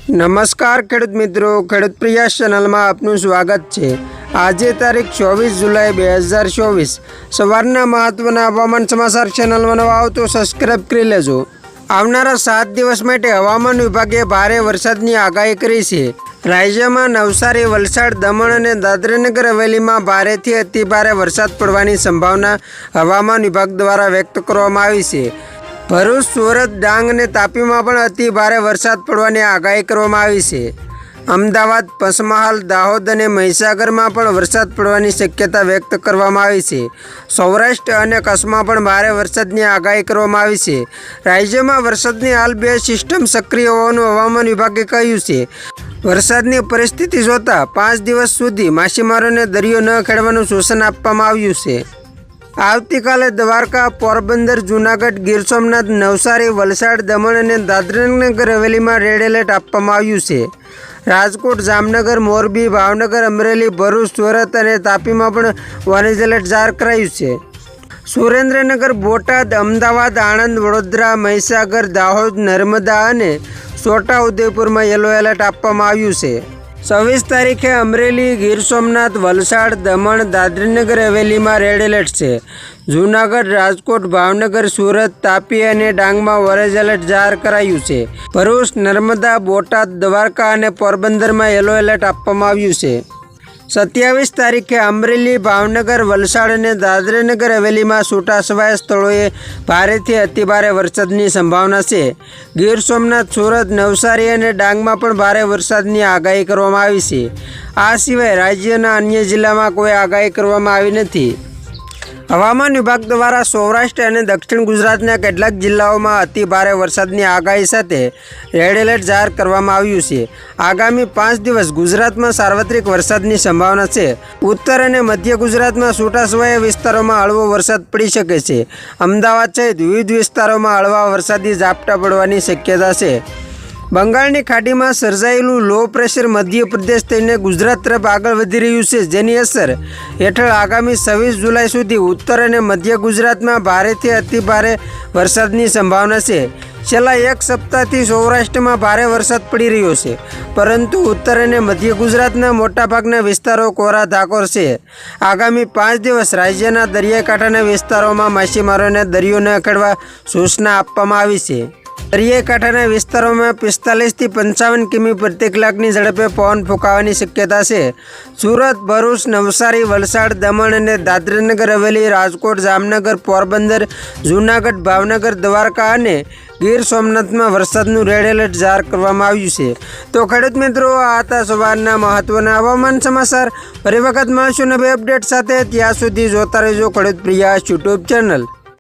નમસ્કાર ખેડૂત મિત્રો, ખેડૂત પ્રયાસ ચેનલમાં આપનું સ્વાગત છે। આજે તારીખ 24 જુલાઈ 2024 સવારના મહત્વના હવામાન સમાચાર ચેનલમાં નવા આવો તો સબસ્ક્રાઇબ કરી લેજો। આવનારા 7 દિવસ માટે હવામાન વિભાગે ભારે વરસાદની આગાહી કરી છે। રાજ્યમાં નવસારી, વલસાડ, દમણ અને દાદરાનગર હવેલીમાં ભારેથી અતિ ભારે વરસાદ પડવાની સંભાવના હવામાન વિભાગ દ્વારા વ્યક્ત કરવામાં આવી છે। ભરૂચ, સુરત, ડાંગ અને તાપીમાં પણ અતિ ભારે વરસાદ પડવાની આગાહી કરવામાં આવી છે। અમદાવાદ, પંચમહાલ, દાહોદ અને મહીસાગરમાં પણ વરસાદ પડવાની શક્યતા વ્યક્ત કરવામાં આવી છે। સૌરાષ્ટ્ર અને કચ્છમાં પણ ભારે વરસાદની આગાહી કરવામાં આવી છે। રાજ્યમાં વરસાદની હાલ 2 સિસ્ટમ સક્રિય હોવાનું હવામાન વિભાગે કહ્યું છે। વરસાદની પરિસ્થિતિ જોતા 5 દિવસ સુધી માછીમારોને દરિયો ન ખેડવાનું સૂચન આપવામાં આવ્યું છે। આવતીકાલે દ્વારકા, પોરબંદર, જૂનાગઢ, ગીર સોમનાથ, નવસારી, વલસાડ, દમણ અને દાદરાનગર હવેલીમાં રેડ એલર્ટ આપવામાં આવ્યું છે। રાજકોટ, જામનગર, મોરબી, ભાવનગર, અમરેલી, ભરૂચ, સુરત અને તાપીમાં પણ ઓરેન્જ એલર્ટ જાહેર કરાયું છે। સુરેન્દ્રનગર, બોટાદ, અમદાવાદ, આણંદ, વડોદરા, મહીસાગર, દાહોદ, નર્મદા અને છોટાઉદેપુરમાં યલો એલર્ટ આપવામાં આવ્યું છે। 26 તારીખે અમરેલી, ગીર સોમનાથ, વલસાડ, દમણ, દાદરાનગર હવેલીમાં રેડ એલર્ટ છે। જૂનાગઢ, રાજકોટ, ભાવનગર, સુરત, તાપી અને ડાંગમાં ઓરેન્જ એલર્ટ જાહેર કરાયું છે। ભરૂચ, નર્મદા, બોટાદ, દ્વારકા અને પોરબંદરમાં યલો એલર્ટ આપવામાં આવ્યું છે। 27 તારીખે અમરેલી, ભાવનગર, વલસાડ અને દાદરાનગર હવેલીમાં છૂટાછવાયા સ્થળોએ ભારેથી અતિભારે વરસાદની સંભાવના છે। ગીર સોમનાથ, સુરત, નવસારી અને ડાંગમાં પણ ભારે વરસાદની આગાહી કરવામાં આવી છે। આ સિવાય રાજ્યના અન્ય જિલ્લામાં કોઈ આગાહી કરવામાં આવી નથી। હવામાન વિભાગ દ્વારા સૌરાષ્ટ્ર અને દક્ષિણ ગુજરાતના કેટલાક જિલ્લાઓમાં અતિ ભારે વરસાદની આગાહી સાથે રેડ એલર્ટ જાહેર કરવામાં આવ્યું છે। આગામી 5 દિવસ ગુજરાતમાં સાર્વત્રિક વરસાદની સંભાવના છે। ઉત્તર અને મધ્ય ગુજરાતમાં છૂટાછવાયા વિસ્તારોમાં હળવો વરસાદ પડી શકે છે। અમદાવાદ સહિત વિવિધ વિસ્તારોમાં હળવા વરસાદી ઝાપટા પડવાની શક્યતા છે। બંગાળની ખાડીમાં સર્જાયેલું લો પ્રેશર મધ્યપ્રદેશ થઈને ગુજરાત તરફ આગળ વધી રહ્યું છે, જેની અસર હેઠળ આગામી 26 જુલાઈ સુધી ઉત્તર અને મધ્ય ગુજરાતમાં ભારેથી અતિ ભારે વરસાદની સંભાવના છે। છેલ્લા 1 સપ્તાહથી સૌરાષ્ટ્રમાં ભારે વરસાદ પડી રહ્યો છે, પરંતુ ઉત્તર અને મધ્ય ગુજરાતના મોટાભાગના વિસ્તારો કોરા ધાકોર છે। આગામી 5 દિવસ રાજ્યના દરિયાકાંઠાના વિસ્તારોમાં માછીમારોને દરિયો ન ખેડવા સૂચના આપવામાં આવી છે। દરિયાકાંઠાના વિસ્તારોમાં 45 થી 55 કિમી પ્રતિ કલાકની ઝડપે પવન ફૂંકાવાની શક્યતા છે। સુરત, ભરૂચ, નવસારી, વલસાડ, દમણ અને દાદરાનગર હવેલી, રાજકોટ, જામનગર, પોરબંદર, જૂનાગઢ, ભાવનગર, દ્વારકા અને ગીર સોમનાથમાં વરસાદનું રેડ એલર્ટ જાહેર કરવામાં આવ્યું છે। તો ખેડૂત મિત્રો, આ હતા સવારના મહત્વના હવામાન સમાચાર। ફરી વખત મળશું નવી અપડેટ સાથે। ત્યાં સુધી જોતા રહેજો ખેડૂત પ્રયાસ યુટ્યુબ ચેનલ।